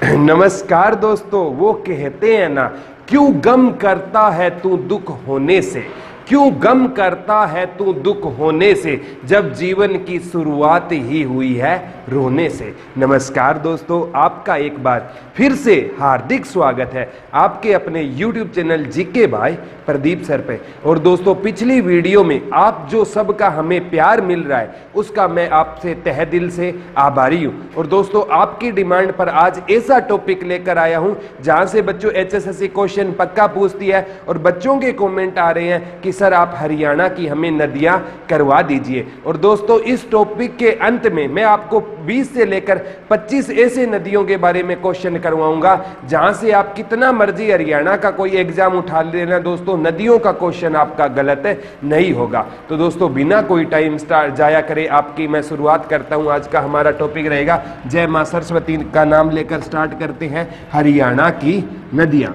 नमस्कार दोस्तों। वो कहते हैं ना, क्यों गम करता है तू दुख होने से, क्यों गम करता है तू दुख होने से, जब जीवन की शुरुआत ही हुई है रोने से। नमस्कार दोस्तों, आपका एक बार फिर से हार्दिक स्वागत है आपके अपने YouTube चैनल जीके भाई प्रदीप सर पे। और दोस्तों, पिछली वीडियो में आप जो सबका हमें प्यार मिल रहा है उसका मैं आपसे तहे दिल से आभारी हूं। और दोस्तों, आपकी डिमांड पर आज ऐसा टॉपिक लेकर आया हूं जहां से बच्चों HSSC क्वेश्चन पक्का पूछती है और बच्चों के कमेंट आ रहे हैं कि सर आप हरियाणा की हमें नदियां करवा दीजिए। और दोस्तों, इस टॉपिक के अंत में मैं आपको 20 से लेकर 25 ऐसे नदियों के बारे में क्वेश्चन करवाऊंगा जहां से आप कितना मर्जी हरियाणा का कोई एग्जाम उठा लेना दोस्तों, नदियों का क्वेश्चन आपका गलत नहीं होगा। तो दोस्तों, बिना कोई टाइम स्टार्ट जाया करे आपकी मैं शुरुआत करता हूं। आज का हमारा टॉपिक रहेगा जय मां सरस्वती का नाम लेकर स्टार्ट करते हैं, हरियाणा की नदियां।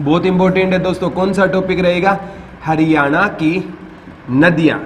बहुत इंपॉर्टेंट है दोस्तों। कौन सा टॉपिक रहेगा? हरियाणा की नदियां।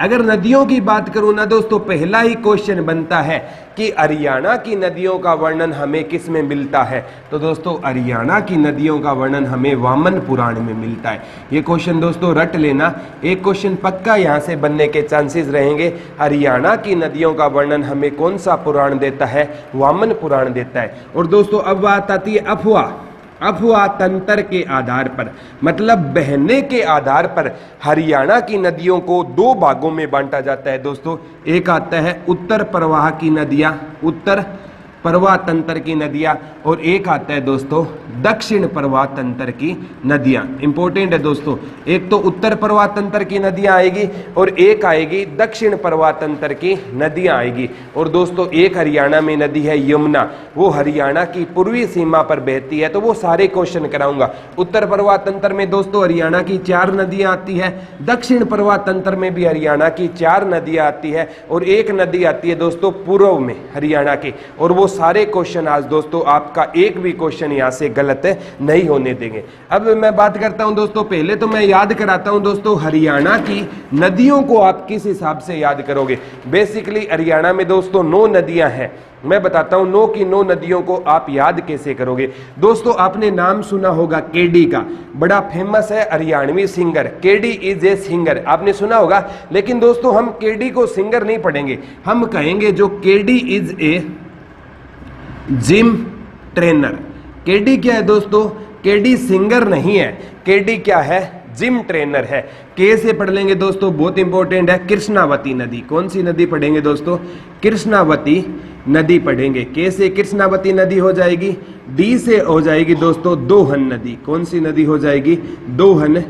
अगर नदियों की बात करूं ना दोस्तों, पहला ही क्वेश्चन बनता है कि हरियाणा की नदियों का वर्णन हमें किस में मिलता है? तो दोस्तों, हरियाणा की नदियों का वर्णन हमें वामन पुराण में मिलता है। ये क्वेश्चन दोस्तों रट लेना, एक क्वेश्चन पक्का यहां से बनने के चांसेस रहेंगे। हरियाणा की नदियों का वर्णन हमें कौन सा पुराण देता है? वामन पुराण देता है। और दोस्तों, अब बात आती है अफवाह। अफवाह तंत्र के आधार पर, मतलब बहने के आधार पर हरियाणा की नदियों को दो भागों में बांटा जाता है दोस्तों। एक आता है उत्तर प्रवाह की नदियां, उत्तर प्रवाह तंत्र की नदियां, और एक आता है दोस्तों दक्षिण प्रवाह तंत्र की नदियां। इंपॉर्टेंट है दोस्तों, एक तो उत्तर प्रवाह तंत्र की नदियां आएगी और एक आएगी दक्षिण प्रवाह तंत्र की नदियां आएगी। और दोस्तों, एक हरियाणा में नदी है यमुना, वो हरियाणा की पूर्वी सीमा पर बहती है। तो वो सारे क्वेश्चन कराऊंगा। उत्तर प्रवाह तंत्र में दोस्तों हरियाणा की 4 नदियां आती है, दक्षिण प्रवाह तंत्र में भी हरियाणा की 4 नदियां आती है, और एक नदी आती है दोस्तों पूर्व में हरियाणा की। और वो सारे क्वेश्चन आज दोस्तों आपका एक भी क्वेश्चन यहां से गलत नहीं होने देंगे। अब मैं बात करता हूं दोस्तों, पहले तो मैं याद कराता हूं दोस्तों हरियाणा की नदियों को आप किस हिसाब से याद करोगे। बेसिकली हरियाणा में दोस्तों 9 नदियां हैं। मैं बताता हूं 9 की 9 नदियों को आप याद कैसे करोगे। दोस्तों, आपने नाम सुना होगा केडी का, बड़ा फेमस है Haryanvi singer. KD is a singer, आपने सुना होगा। लेकिन दोस्तों, हम केडी को सिंगर नहीं पढ़ेंगे, हम कहेंगे जो KD is a gym trainer. KD क्या है दोस्तों? केडी सिंगर नहीं है, केडी क्या है? जिम ट्रेनर है। के से पढ़ लेंगे दोस्तों, बहुत इंपॉर्टेंट है, कृष्णावती नदी। कौन सी नदी पढ़ेंगे दोस्तों? कृष्णावती नदी पढ़ेंगे। के से कृष्णावती नदी हो जाएगी। डी से हो जाएगी दोस्तों दोहन नदी। कौन सी नदी हो जाएगी? दोहन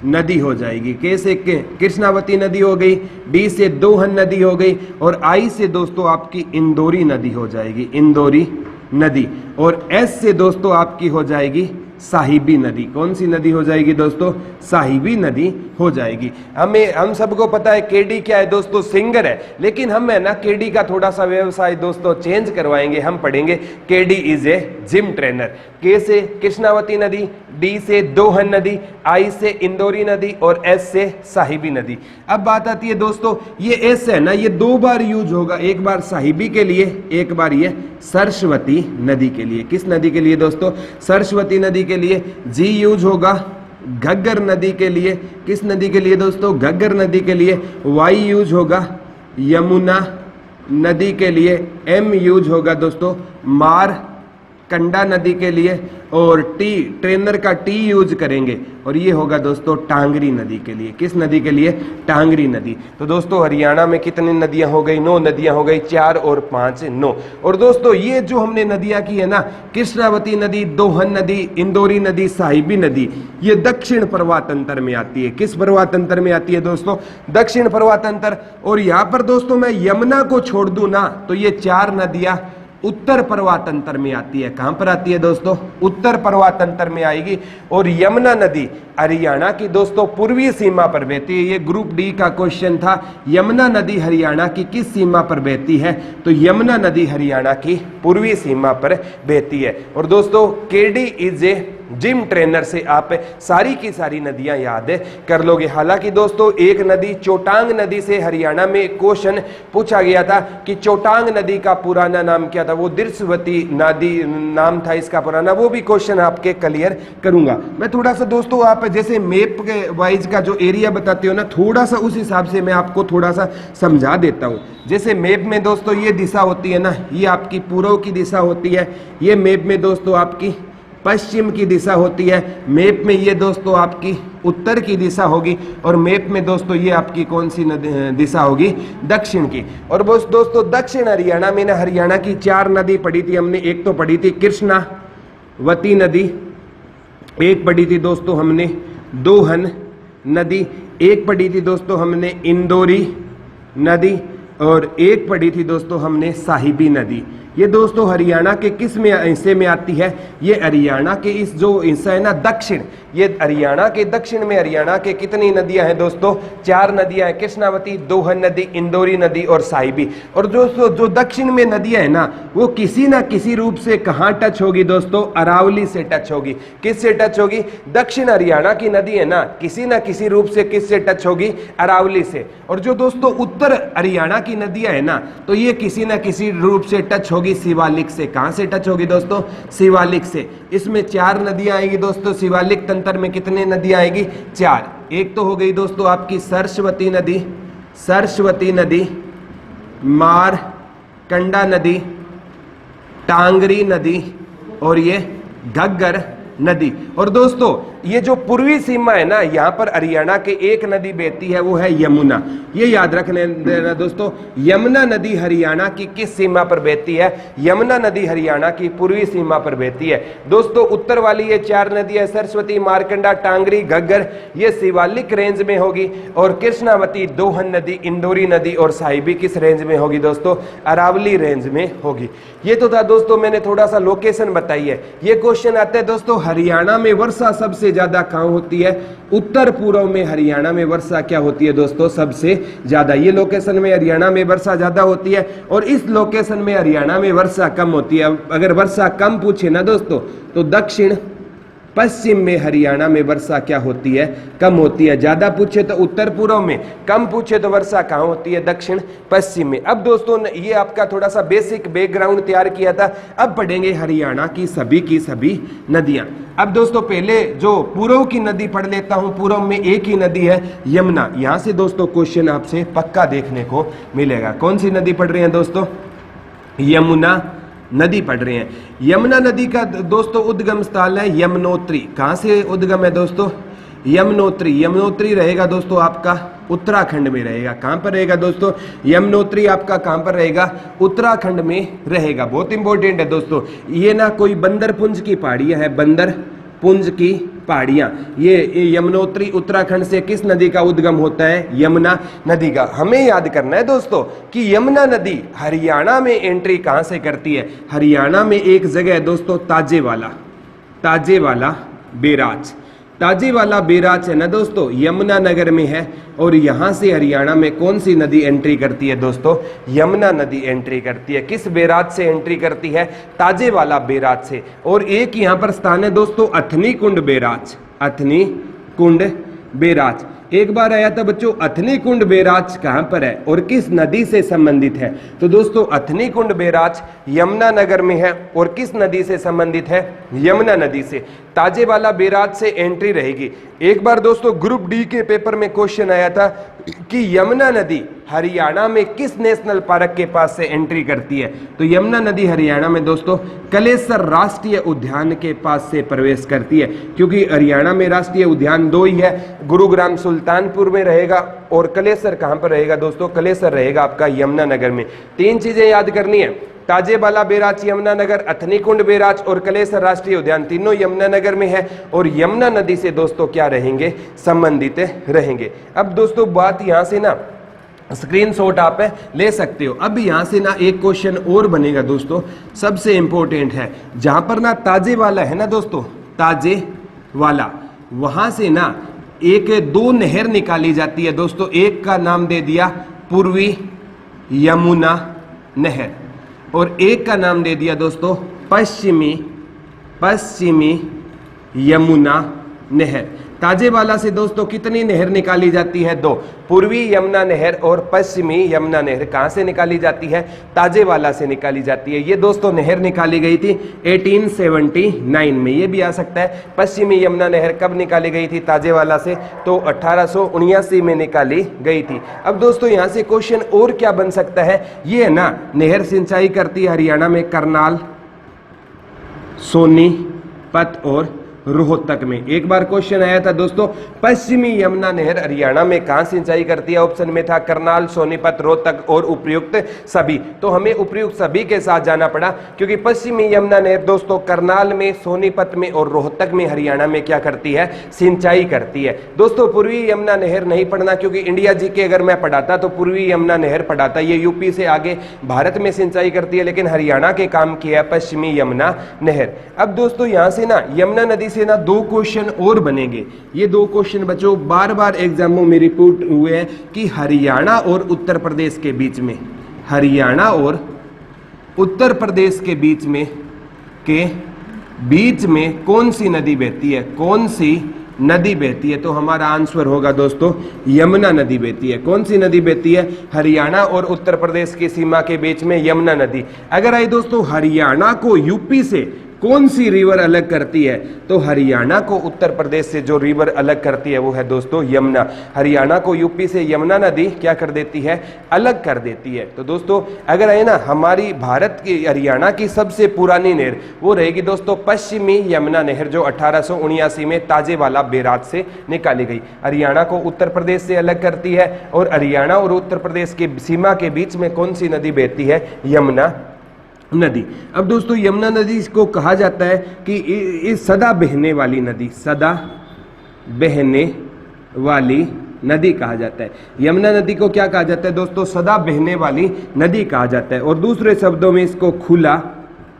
नदी हो जाएगी। के से कृष्णावती नदी हो गई, डी से दोहन नदी हो गई, और आई से दोस्तों आपकी इंदौरी नदी हो जाएगी, इंदौरी नदी। और एस से दोस्तों आपकी हो जाएगी साहिबी नदी। कौन सी नदी हो जाएगी दोस्तों? साहिबी नदी हो जाएगी। हम सबको पता है केडी क्या है दोस्तों? सिंगर है। लेकिन हम है ना केडी का थोड़ा सा व्यवसाय दोस्तों चेंज करवाएंगे। हम पढ़ेंगे KD is a gym trainer. के से कृष्णावती नदी, डी से दोहन नदी, आई से इंदौरी नदी, और एस से साहिबी नदी। अब बात आती है दोस्तों, ये एस है ना, ये 2 बार यूज होगा, एक बार साहिबी के लिए, एक बार ये सरस्वती नदी के लिए। किस नदी के लिए दोस्तों? सरस्वती नदी के लिए। जी यूज होगा घग्गर नदी के लिए। किस नदी के लिए दोस्तों? घग्गर नदी के लिए। वाई यूज होगा यमुना नदी के लिए। एम यूज होगा दोस्तों मार कंडा नदी के लिए। और टी, ट्रेनर का टी यूज करेंगे, और ये होगा दोस्तों टांगरी नदी के लिए। किस नदी के लिए? टांगरी नदी। तो दोस्तों, हरियाणा में कितनी नदियां हो गई? 9 नदियां हो गई। 4 और 5 9। और दोस्तों, ये जो हमने नदियां की है ना, कृष्णावती नदी, दोहन नदी, इंदौरी नदी, साहिबी नदी, ये दक्षिण प्रवाह तंत्र में आती है। किस प्रवाह तंत्र में आती है दोस्तों? दक्षिण प्रवाह तंत्र। और यहां पर दोस्तों मैं यमुना को छोड़ दूं ना, तो ये 4 नदियां उत्तर प्रवाह तंत्र में आती है। कहां पर आती है दोस्तों? उत्तर प्रवाह तंत्र में आएगी। और यमुना नदी हरियाणा की दोस्तों पूर्वी सीमा पर बहती है। ये ग्रुप डी का क्वेश्चन था। यमुना नदी हरियाणा की किस सीमा पर बहती है? तो यमुना नदी हरियाणा की पूर्वी सीमा पर बहती है। और दोस्तों KD is a gym trainer से आप सारी की सारी नदियां याद कर लोगे। हालांकि दोस्तों एक नदी चोटांग नदी से हरियाणा में क्वेश्चन पूछा गया था कि चोटांग नदी का पुराना नाम क्या था, वो दिर्शवती नदी नाम था इसका पुराना, वो भी क्वेश्चन आपके क्लियर करूंगा मैं। थोड़ा सा दोस्तों आप जैसे मैप के वाइज का जो एरिया बताते हो ना, थोड़ा सा उस हिसाब से मैं आपको थोड़ा सा समझा देता हूं। जैसे मैप में दोस्तों ये दिशा होती है ना, ये आपकी पूर्व की दिशा होती है, ये मैप में दोस्तों आपकी पश्चिम की दिशा होती है, मैप में ये दोस्तों आपकी उत्तर की दिशा होगी, और मैप में दोस्तों ये आपकी कौन सी दिशा होगी? दक्षिण की। और बस दोस्तों दक्षिण हरियाणा में ना हरियाणा की 4 नदी पढ़ी थी हमने। एक तो पढ़ी थी कृष्णावती नदी, एक पढ़ी थी दोस्तों हमने दोहन नदी, एक पढ़ी थी दोस्तों हमने इंदौरी नदी, और एक पढ़ी थी दोस्तों हमने साहिबी नदी। ये दोस्तों हरियाणा के किस में हिस्से में आती है? ये हरियाणा के इस जो हिस्सा है ना दक्षिण, ये हरियाणा के दक्षिण में हरियाणा के कितनी नदियां हैं दोस्तों? 4 नदियां हैं, कृष्णावती, दोहन नदी, इंदौरी नदी और साहिबी। और दोस्तों जो दक्षिण में नदियां है ना, वो किसी ना किसी रूप से कहां टच होगी दोस्तों? अरावली से टच होगी। किससे टच होगी? दक्षिण हरियाणा की नदी है ना, किसी ना किसी रूप से किससे टच होगी? अरावली से। और जो दोस्तों उत्तर हरियाणा की नदियां है ना, तो ये किसी ना किसी रूप से टच होगी शिवालिक से। कहां से टच होगी दोस्तों? शिवालिक से। इसमें 4 नदियां आएगी दोस्तों। शिवालिक तंत्र में कितने नदियां आएगी? 4। एक तो हो गई दोस्तों आपकी सरस्वती नदी, सरस्वती नदी, मारकंडा नदी, टांगरी नदी, और ये घग्गर नदी। और दोस्तों ये जो पूर्वी सीमा है ना, यहां पर हरियाणा के एक नदी बहती है, वो है यमुना। ये याद रखने देना दोस्तों, यमुना नदी हरियाणा की किस सीमा पर बहती है? यमुना नदी हरियाणा की पूर्वी सीमा पर बहती है। दोस्तों उत्तर वाली ये 4 नदियां सरस्वती, मारकंडा, टांगरी, घग्गर, ये शिवालिक रेंज में होगी, और कृष्णावती, दोहन नदी, इंदौरी नदी और साहिबी किस रेंज में होगी दोस्तों? अरावली रेंज में होगी। ये तो था दोस्तों, मैंने थोड़ा सा लोकेशन बताई है। ये क्वेश्चन आता है दोस्तों, हरियाणा में वर्षा सबसे ज्यादा कहां होती है? उत्तर पूर्व में हरियाणा में वर्षा क्या होती है दोस्तों? सबसे ज्यादा। ये लोकेशन में हरियाणा में वर्षा ज्यादा होती है, और इस लोकेशन में हरियाणा में वर्षा कम होती है। अगर वर्षा कम पूछे ना दोस्तों, तो दक्षिण पश्चिम में हरियाणा में वर्षा क्या होती है? कम होती है। ज्यादा पूछे तो उत्तर पूर्व में, कम पूछे तो वर्षा कहां होती है? दक्षिण पश्चिम में। अब दोस्तों ये आपका थोड़ा सा बेसिक बैकग्राउंड तैयार किया था। अब पढ़ेंगे हरियाणा की सभी नदियां। अब दोस्तों पहले जो पूर्व की नदी पढ़ लेता हूं। पूर्व में एक ही नदी है, यमुना। यहां से दोस्तों क्वेश्चन आपसे पक्का देखने को मिलेगा। कौन सी नदी पढ़ रहे हैं दोस्तों? यमुना नदी पढ़ रहे हैं। यमुना नदी का दोस्तों उद्गम स्थल है यमुनोत्री। कहां से उद्गम है दोस्तों? यमुनोत्री। यमुनोत्री रहेगा दोस्तों आपका उत्तराखंड में रहेगा। कहां पर रहेगा दोस्तों? यमुनोत्री आपका कहां पर रहेगा? उत्तराखंड में रहेगा। बहुत इंपॉर्टेंट है दोस्तों। ये ना कोई बंदरपुंज की पहाड़ियां है, बंदरपुंज की पहाड़ियां। ये यमुनोत्री उत्तराखंड से किस नदी का उद्गम होता है? यमुना नदी का। हमें याद करना है दोस्तों कि यमुना नदी हरियाणा में एंट्री कहां से करती है? हरियाणा में एक जगह है दोस्तों, ताजेवाला, ताजेवाला बैराज। ताजेवाला बैराज है ना दोस्तों, यमुना नगर में है। और यहां से हरियाणा में कौन सी नदी एंट्री करती है दोस्तों? यमुना नदी एंट्री करती है। किस बैराज से एंट्री करती है? ताजेवाला बैराज से। और एक यहां पर स्थान है दोस्तों, अथनी कुंड बैराज, अथनी कुंड बैराज। एक बार आया था बच्चों, अथनी कुंड बैराज कहां पर है और किस नदी से संबंधित है? तो दोस्तों अथनी कुंड बैराज यमुना नगर में है, और किस नदी से संबंधित है? यमुना नदी से। ताजेवाला बैराज से एंट्री रहेगी। एक बार दोस्तों ग्रुप डी के पेपर में क्वेश्चन आया था कि यमुना नदी हरियाणा में किस नेशनल पार्क के पास से एंट्री करती है? तो यमुना नदी हरियाणा में दोस्तों कलेसर राष्ट्रीय उद्यान के पास से प्रवेश करती है, क्योंकि हरियाणा में राष्ट्रीय उद्यान 2 ही है। गुरुग्राम सुल्तानपुर में रहेगा, और कलेसर कहां पर रहेगा दोस्तों? कलेसर रहेगा आपका यमुना नगर में। 3 चीजें याद करनी है, ताजेवाला बैराज यमुना नगर, अथनी कुंड बैराज और कलेसर राष्ट्रीय उद्यान, तीनों यमुना नगर में है, और यमुना नदी से दोस्तों क्या रहेंगे? संबंधित रहेंगे। अब दोस्तों बात यहां से ना स्क्रीनशॉट आप ले सकते हो। अब यहां से ना एक क्वेश्चन और बनेगा दोस्तों, सबसे इंपॉर्टेंट है, जहां पर ना ताजेवाला है ना दोस्तों, ताजेवाला, वहां से ना दो नहर निकाली जाती है दोस्तों। एक का नाम दे दिया पूर्वी यमुना नहर और एक का नाम दे दिया दोस्तों पश्चिमी यमुना नहर। ताजेवाला से दोस्तों कितनी नहर निकाली जाती है? 2। पूर्वी यमुना नहर और पश्चिमी यमुना नहर कहां से निकाली जाती है? ताजेवाला से निकाली जाती है। ये दोस्तों नहर निकाली गई थी 1879 में। ये भी आ सकता है पश्चिमी यमुना नहर कब निकाली गई थी ताजेवाला से? तो 1879 में निकाली गई थी। अब दोस्तों यहां से क्वेश्चन और क्या बन सकता है? ये है ना नहर सिंचाई करती है हरियाणा में करनाल, सोनीपत और रोहतक में। एक बार क्वेश्चन आया था दोस्तों पश्चिमी यमुना नहर हरियाणा में कहां सिंचाई करती है? ऑप्शन में था करनाल, सोनीपत, रोहतक और उपयुक्त सभी। तो हमें उपयुक्त सभी के साथ जाना पड़ा क्योंकि पश्चिमी यमुना नहर दोस्तों करनाल में, सोनीपत में और रोहतक में हरियाणा में क्या करती है? सिंचाई करती है। दोस्तों पूर्वी यमुना नहर नहीं पढ़ना क्योंकि इंडिया जी के अगर मैं पढ़ाता तो पूर्वी यमुना नहर पढ़ाता। ये यूपी से आगे भारत में सिंचाई करती है लेकिन हरियाणा के काम किया है पश्चिमी यमुना नहर। अब दोस्तों यहां से ना यमुना नदी से ना 2 क्वेश्चन और बनेंगे। ये 2 क्वेश्चन बच्चों बार बार एग्जामों में रिपोर्ट हुए हैं कि हरियाणा और उत्तर प्रदेश के बीच में, हरियाणा और उत्तर प्रदेश के बीच में कौन सी नदी बहती है? कौन सी नदी बहती है? तो हमारा आंसर होगा दोस्तों यमुना नदी बहती है। कौन सी नदी बहती है? हरियाणा और उत्तर प्रदेश की सीमा के बीच में यमुना नदी। अगर आई दोस्तों हरियाणा को यूपी से कौन सी रिवर अलग करती है? तो हरियाणा को उत्तर प्रदेश से जो रिवर अलग करती है वो है दोस्तों यमुना। हरियाणा को यूपी से यमुना नदी क्या कर देती है? अलग कर देती है। तो दोस्तों अगर है ना हमारी भारत की हरियाणा की सबसे पुरानी नहर वो रहेगी दोस्तों पश्चिमी यमुना नहर जो 1879 में ताजेवाला बैराज से निकाली गई। हरियाणा को उत्तर प्रदेश से अलग करती है और हरियाणा और उत्तर प्रदेश की सीमा के बीच में कौन सी नदी बहती है? यमुना नदी। अब दोस्तों यमुना नदी को कहा जाता है कि इस सदा बहने वाली नदी, सदा बहने वाली नदी कहा जाता है। यमुना नदी को क्या कहा जाता है दोस्तों? सदा बहने वाली नदी कहा जाता है। और दूसरे शब्दों में इसको खुला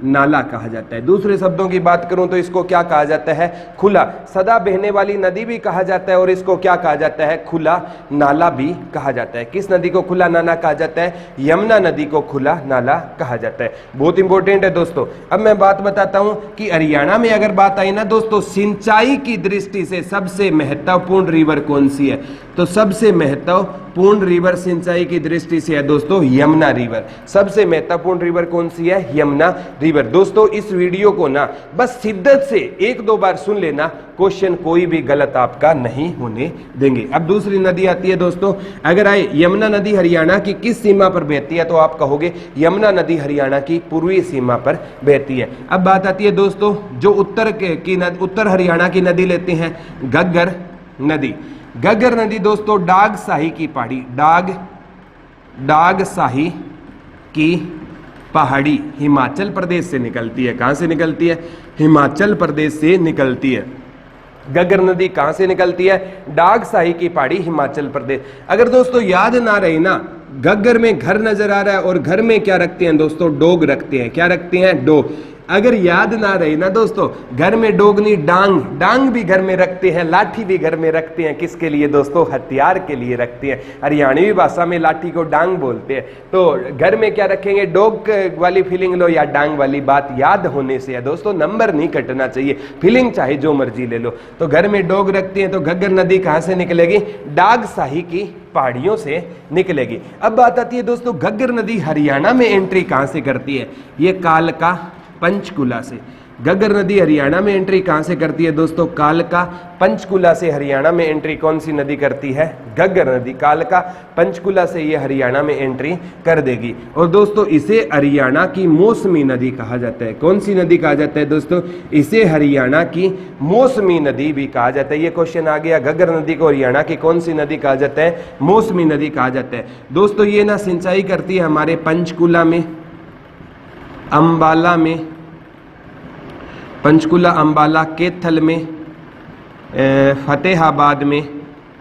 नाला कहा जाता है। दूसरे शब्दों की बात करूं तो इसको क्या कहा जाता है? खुला। सदा बहने वाली नदी भी कहा जाता है और इसको क्या कहा जाता है? खुला नाला भी कहा जाता है। किस नदी को खुला नाला कहा जाता है? यमुना नदी को खुला नाला कहा जाता है। बहुत इंपॉर्टेंट है दोस्तों। अब मैं बात बताता हूं कि हरियाणा में अगर बात आई ना दोस्तों सिंचाई की दृष्टि से सबसे महत्वपूर्ण रिवर कौन सी है? तो सबसे महत्वपूर्ण रिवर सिंचाई की दृष्टि से है दोस्तों यमुना रिवर। सबसे महत्वपूर्ण रिवर कौन सी है? यमुना रिवर। दोस्तों इस वीडियो को ना बस शिद्दत से 1-2 बार सुन लेना, क्वेश्चन कोई भी गलत आपका नहीं होने देंगे। अब दूसरी नदी आती है दोस्तों। अगर आए यमुना नदी हरियाणा की किस सीमा पर बहती है? तो आप कहोगे यमुना नदी हरियाणा की पूर्वी सीमा पर बहती है। अब बात आती है दोस्तों जो उत्तर हरियाणा की नदी लेते हैं घग्गर नदी। घग्गर नदी दोस्तों डाग शाही की पहाड़ी, डाग शाही की पहाड़ी हिमाचल प्रदेश से निकलती है। कहां से निकलती है? हिमाचल प्रदेश से निकलती है। घग्गर नदी कहां से निकलती है? डाग शाही की पहाड़ी हिमाचल प्रदेश। अगर दोस्तों याद ना रहे ना, घग्गर में घर नजर आ रहा है और घर में क्या रखते हैं दोस्तों? डोग रखते हैं। क्या रखते हैं? डोग। अगर याद ना रहे ना दोस्तों घर में डोग नहीं डांग भी घर में रखते हैं, लाठी भी घर में रखते हैं। किसके लिए दोस्तों? हथियार के लिए रखते हैं। हरियाणवी भाषा में लाठी को डांग बोलते हैं। तो घर में क्या रखेंगे? डोग वाली फीलिंग लो या डांग वाली बात याद होने से है दोस्तों, नंबर नहीं कटना चाहिए। फीलिंग चाहे जो मर्जी ले लो। तो घर में डोग रखते हैं। तो घग्गर नदी कहां से निकलेगी? डाग शाही की पहाड़ियों से निकलेगी। अब बात आती है दोस्तों घग्गर नदी हरियाणा में एंट्री कहां से करती है? ये कालका पंचकुला से। घग्गर नदी हरियाणा में एंट्री कहां से करती है दोस्तों? कालका पंचकुला से हरियाणा में एंट्री कौन सी नदी करती है? घग्गर नदी। कालका पंचकुला से ये हरियाणा में एंट्री कर देगी। और दोस्तों इसे हरियाणा की मौसमी नदी कहा जाता है। कौन सी नदी कहा जाता है दोस्तों? इसे हरियाणा की मौसमी नदी भी कहा जाता है। ये क्वेश्चन आ गया, घग्गर नदी को हरियाणा की कौन सी नदी कहा जाता है? मौसमी नदी कहा जाता है। दोस्तों ये ना सिंचाई करती है हमारे पंचकुला में, अंबाला में, पंचकुला, अंबाला, कैथल में, फतेहाबाद में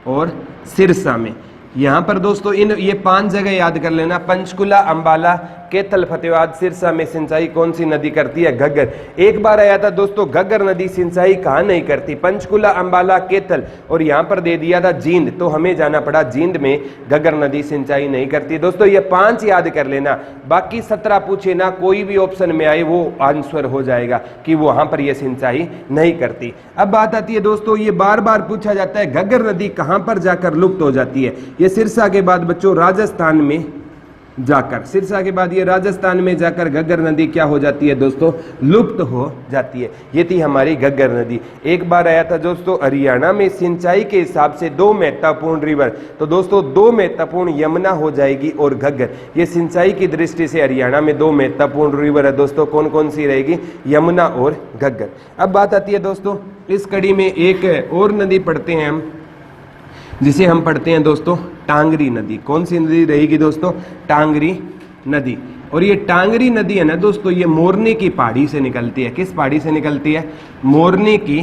और सिरसा में। यहाँ पर दोस्तों ये 5 जगह याद कर लेना, पंचकुला, अंबाला, कैथल, फतेहाबाद, सिरसा में सिंचाई कौन सी नदी करती है? घग्गर। एक बार आया था दोस्तों घग्गर नदी सिंचाई कहाँ नहीं करती? पंचकुला, अंबाला, कैथल, और यहाँ पर दे दिया था जींद, तो हमें जाना पड़ा जींद में घग्गर नदी सिंचाई नहीं करती। दोस्तों ये 5 याद कर लेना, बाकी 17 पूछे ना, कोई भी ऑप्शन में आए वो आंसर हो जाएगा कि वहां पर ये सिंचाई नहीं करती। अब बात आती है दोस्तों, ये बार बार पूछा जाता है घग्गर नदी कहां पर जाकर लुप्त हो जाती है? ये सिरसा के बाद बच्चों राजस्थान में जाकर, सिरसा के बाद ये राजस्थान में जाकर घग्गर नदी क्या हो जाती है दोस्तों? लुप्त हो जाती है। ये थी हमारी घग्गर नदी। एक बार आया था दोस्तों हरियाणा में सिंचाई के हिसाब से 2 महत्वपूर्ण रिवर, तो दोस्तों 2 महत्वपूर्ण यमुना हो जाएगी और घग्गर। ये सिंचाई की दृष्टि से हरियाणा में 2 महत्वपूर्ण रिवर है दोस्तों, कौन कौन सी रहेगी? यमुना और घग्गर। अब बात आती है दोस्तों, इस कड़ी में एक और नदी पढ़ते हैं हम, जिसे हम पढ़ते हैं दोस्तों टांगरी नदी। कौन सी नदी रहेगी दोस्तों? टांगरी नदी। और ये टांगरी नदी है ना दोस्तों, ये मोरनी की पहाड़ी से निकलती है। किस पहाड़ी से निकलती है? मोरनी की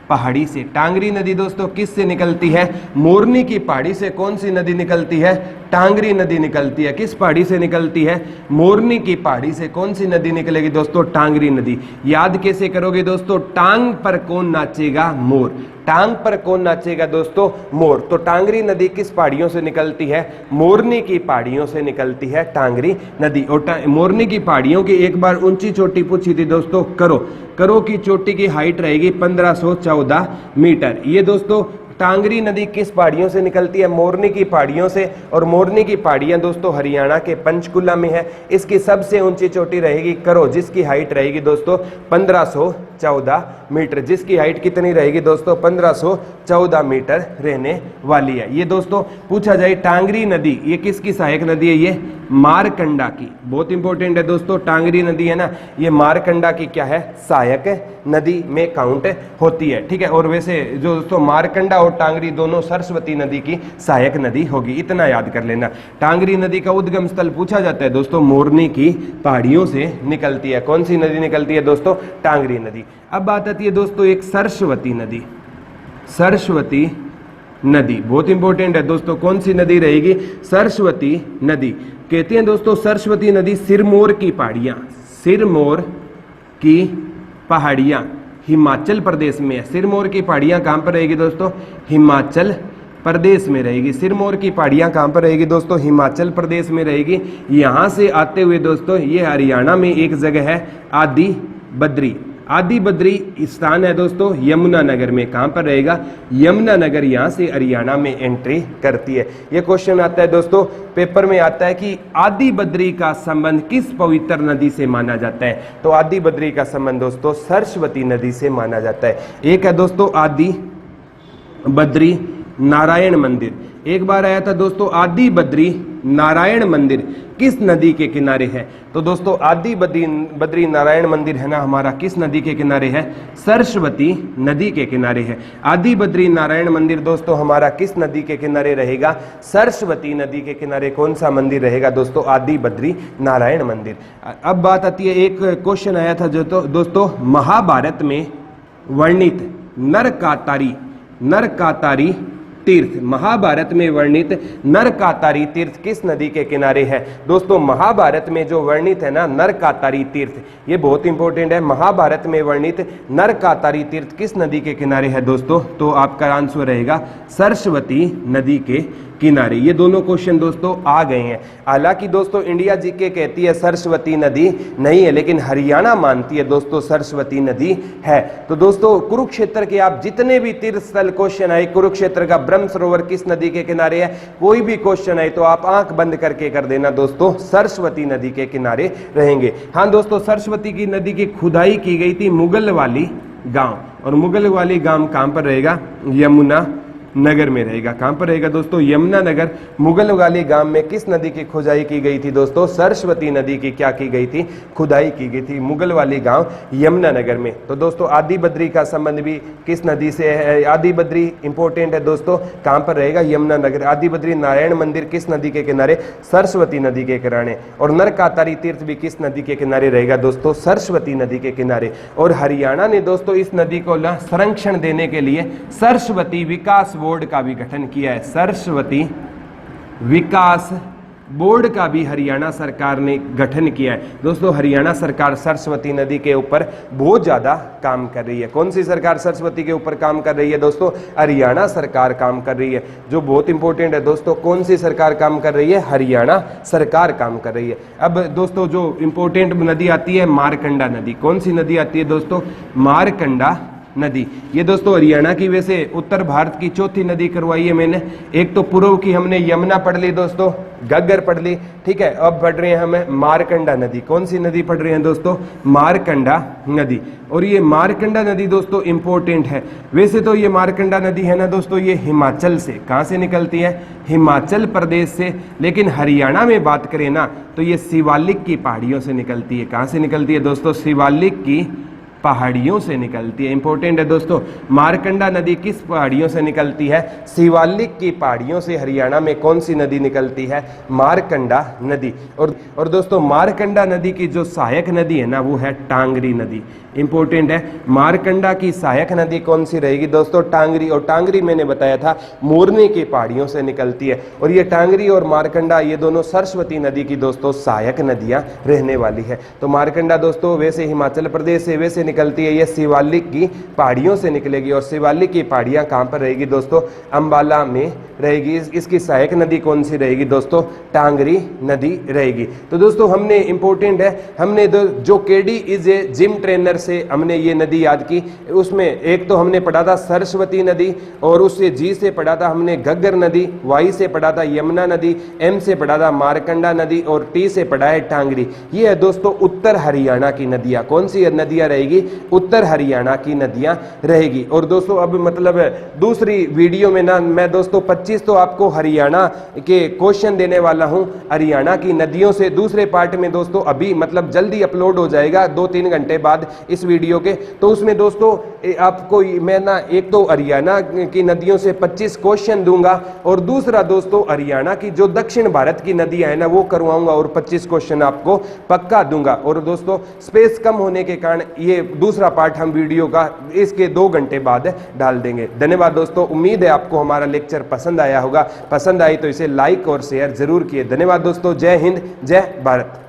पहाड़ी से। टांगरी नदी दोस्तों किस से निकलती है? मोरनी की पहाड़ी से। कौन सी नदी निकलती है? टांगरी नदी निकलती है। किस पहाड़ी से निकलती है? मोरनी की पहाड़ी से। कौन सी नदी निकलेगी दोस्तों? टांगरी नदी। याद कैसे करोगे दोस्तों? टांग पर कौन नाचेगा? मोर। टांग पर कौन नाचेगा दोस्तों? मोर। तो टांगरी नदी किस पहाड़ियों से निकलती है? मोरनी की पहाड़ियों से निकलती है टांगरी नदी। और मोरनी की पहाड़ियों की एक बार ऊंची चोटी पूछी थी दोस्तों, करो की चोटी की हाइट रहेगी 1514 मीटर। ये दोस्तों टांगरी नदी किस पहाड़ियों से निकलती है? मोरनी की पहाड़ियों से। और मोरनी की पहाड़ियां दोस्तों हरियाणा के पंचकुला में है। इसकी सबसे ऊंची चोटी रहेगी करो, जिसकी हाइट रहेगी दोस्तों 1514 मीटर। जिसकी हाइट कितनी रहेगी दोस्तों? 1514 मीटर रहने वाली है। ये दोस्तों पूछा जाए टांगरी नदी ये किसकी सहायक नदी है? ये मारकंडा की। बहुत इंपॉर्टेंट है दोस्तों, टांगरी नदी है ना, ये मारकंडा की क्या है? सहायक नदी में काउंट होती है। ठीक है। और वैसे जो दोस्तों मारकंडा और टांगरी दोनों सरस्वती नदी की सहायक नदी होगी, इतना याद कर लेना। टांगरी नदी का उद्गम स्थल पूछा जाता है दोस्तों, मोरनी की पहाड़ियों से निकलती है। कौन सी नदी निकलती है दोस्तों? टांगरी नदी। अब बात आती है दोस्तों एक सरस्वती नदी। सरस्वती नदी बहुत इंपॉर्टेंट है दोस्तों, कौन सी नदी रहेगी? सरस्वती नदी। कहते हैं दोस्तों सरस्वती नदी सिरमौर की पहाड़ियां, सिरमौर की पहाड़ियां हिमाचल प्रदेश में है। सिरमौर की पहाड़ियां कहां पर रहेगी दोस्तों? हिमाचल प्रदेश में रहेगी। सिरमौर की पहाड़ियां कहां पर रहेगी दोस्तों? हिमाचल प्रदेश में रहेगी। यहां से आते हुए दोस्तों ये हरियाणा में एक जगह है आदि बद्री। आदि बद्री स्थान है दोस्तों यमुनानगर में। कहां पर रहेगा? यमुनानगर। यहां से हरियाणा में एंट्री करती है। यह क्वेश्चन आता है दोस्तों पेपर में आता है कि आदि बद्री का संबंध किस पवित्र नदी से माना जाता है? तो आदि बद्री का संबंध दोस्तों सरस्वती नदी से माना जाता है। एक है दोस्तों आदि बद्री नारायण मंदिर। एक बार आया था दोस्तों आदि बद्री नारायण मंदिर किस नदी के किनारे है? तो दोस्तों आदि बद्री नारायण मंदिर है ना हमारा, किस नदी के किनारे है? सरस्वती नदी के किनारे है। आदि बद्री नारायण मंदिर दोस्तों हमारा किस नदी के किनारे रहेगा? सरस्वती नदी के किनारे। कौन सा मंदिर रहेगा दोस्तों? आदि बद्री नारायण मंदिर। अब बात आती है, एक क्वेश्चन आया था जो तो दोस्तों महाभारत में वर्णित नरकातारी तीर्थ, महाभारत में वर्णित नरकातारी तीर्थ किस नदी के किनारे है? दोस्तों महाभारत में जो वर्णित है ना नरकातारी तीर्थ, ये बहुत इंपॉर्टेंट है। महाभारत में वर्णित नरकातारी तीर्थ किस नदी के किनारे है दोस्तों? तो आपका आंसर रहेगा सरस्वती नदी के किनारे। ये दोनों क्वेश्चन दोस्तों आ गए हैं। हालांकि दोस्तों इंडिया जीके कहती है सरस्वती नदी नहीं है, लेकिन हरियाणा मानती है दोस्तों सरस्वती नदी है। तो दोस्तों कुरुक्षेत्र के आप जितने भी तीर्थ स्थल क्वेश्चन आए, कुरुक्षेत्र का ब्रह्म सरोवर किस नदी के किनारे है, कोई भी क्वेश्चन आए तो आप आंख बंद करके कर देना दोस्तों सरस्वती नदी के किनारे रहेंगे। हाँ दोस्तों सरस्वती की नदी की खुदाई की गई थी मुगल वाली गांव, और मुगल वाली गांव कहां पर रहेगा? यमुना नगर में रहेगा। कहां पर रहेगा दोस्तों? यमुनानगर। मुगल वाली गांव में किस नदी की खुदाई की गई थी दोस्तों? सरस्वती नदी की क्या की गई थी? खुदाई की गई थी मुगल वाली गांव यमुनानगर में। तो दोस्तों आदि बद्री का संबंध भी किस नदी से है? आदि बद्री इंपॉर्टेंट है दोस्तों, कहां पर रहेगा? यमुनानगर। आदि बद्री नारायण मंदिर किस नदी के किनारे? सरस्वती नदी के किनारे। और नरकातारी तीर्थ भी किस नदी के किनारे रहेगा दोस्तों? सरस्वती नदी के किनारे। और हरियाणा ने दोस्तों इस नदी को संरक्षण देने के लिए सरस्वती विकास बोर्ड का भी गठन किया है। सरस्वती विकास बोर्ड का भी हरियाणा सरकार ने गठन किया है। दोस्तों हरियाणा सरकार सरस्वती नदी के ऊपर बहुत ज़्यादा काम कर रही है। कौन सी सरकार सरस्वती के ऊपर काम कर रही है दोस्तों? हरियाणा सरकार काम कर रही है, जो बहुत इंपॉर्टेंट है दोस्तों। कौन सी सरकार काम कर रही है? हरियाणा सरकार काम कर रही है। अब दोस्तों जो इंपॉर्टेंट नदी आती है मारकंडा नदी। कौन सी नदी आती है दोस्तों? मारकंडा नदी। ये दोस्तों हरियाणा की वैसे उत्तर भारत की चौथी नदी करवाई है मैंने। एक तो पूर्व की हमने यमुना पढ़ ली दोस्तों, घग्गर पढ़ ली, ठीक है। अब पढ़ रहे हैं हमें मारकंडा नदी। कौन सी नदी पढ़ रहे हैं दोस्तों? मारकंडा नदी। और ये मारकंडा नदी दोस्तों इंपॉर्टेंट है। वैसे तो ये मारकंडा नदी है ना दोस्तों, ये हिमाचल से, कहाँ से निकलती है? हिमाचल प्रदेश से। लेकिन हरियाणा में बात करें ना तो ये शिवालिक की पहाड़ियों से निकलती है। कहाँ से निकलती है दोस्तों? शिवालिक की पहाड़ियों से निकलती है। इंपॉर्टेंट है दोस्तों। मारकंडा नदी किस पहाड़ियों से निकलती है? शिवालिक की पहाड़ियों से हरियाणा में कौन सी नदी निकलती है? मारकंडा नदी। और दोस्तों मारकंडा नदी की जो सहायक नदी है ना वो है टांगरी नदी। इंपॉर्टेंट है। मारकंडा की सहायक नदी कौन सी रहेगी दोस्तों? टांगरी। और टांगरी मैंने बताया था मोरनी की पहाड़ियों से निकलती है। और ये टांगरी और मारकंडा ये दोनों सरस्वती नदी की दोस्तों सहायक नदियां रहने वाली है। तो मारकंडा दोस्तों वैसे हिमाचल प्रदेश से वैसे निकलती है, ये शिवालिक की पहाड़ियों से निकलेगी। और शिवालिक की पहाड़ियां कहां पर रहेगी दोस्तों? अंबाला में रहेगी। इसकी सहायक नदी कौन सी रहेगी दोस्तों? टांगरी नदी रहेगी। तो दोस्तों हमने इंपॉर्टेंट है, हमने जो KD is a gym trainer से हमने ये नदी याद की। उसमें एक तो हमने पढ़ा था सरस्वती नदी, और उससे जी से पढ़ा था हमने घग्गर नदी, वाई से पढ़ा था यमुना नदी, एम से पढ़ा था मारकंडा नदी, और टी से पढ़ा है टांगरी। ये है दोस्तों उत्तर हरियाणा की नदियां। कौन सी नदियां रहेगी? उत्तर हरियाणा की नदियां रहेगी। और दोस्तों अब मतलब दूसरी वीडियो में ना मैं दोस्तों 25 तो आपको हरियाणा के क्वेश्चन देने वाला हूं हरियाणा की नदियों से। दूसरे पार्ट में दोस्तों अभी मतलब जल्दी अपलोड हो जाएगा 2-3 घंटे बाद इस वीडियो के। तो उसमें दोस्तों आपको मैं ना एक तो हरियाणा की नदियों से 25 क्वेश्चन दूंगा, और दूसरा दोस्तों हरियाणा की जो दक्षिण भारत की नदियां है ना वो करवाऊंगा, और 25 क्वेश्चन आपको पक्का दूंगा। और दोस्तों स्पेस कम होने के कारण ये दूसरा पार्ट हम वीडियो का इसके 2 घंटे बाद डाल देंगे। धन्यवाद दोस्तों। उम्मीद है आपको हमारा लेक्चर पसंद आया होगा। पसंद आई तो इसे लाइक और शेयर जरूर किए। धन्यवाद दोस्तों। जय हिंद, जय भारत।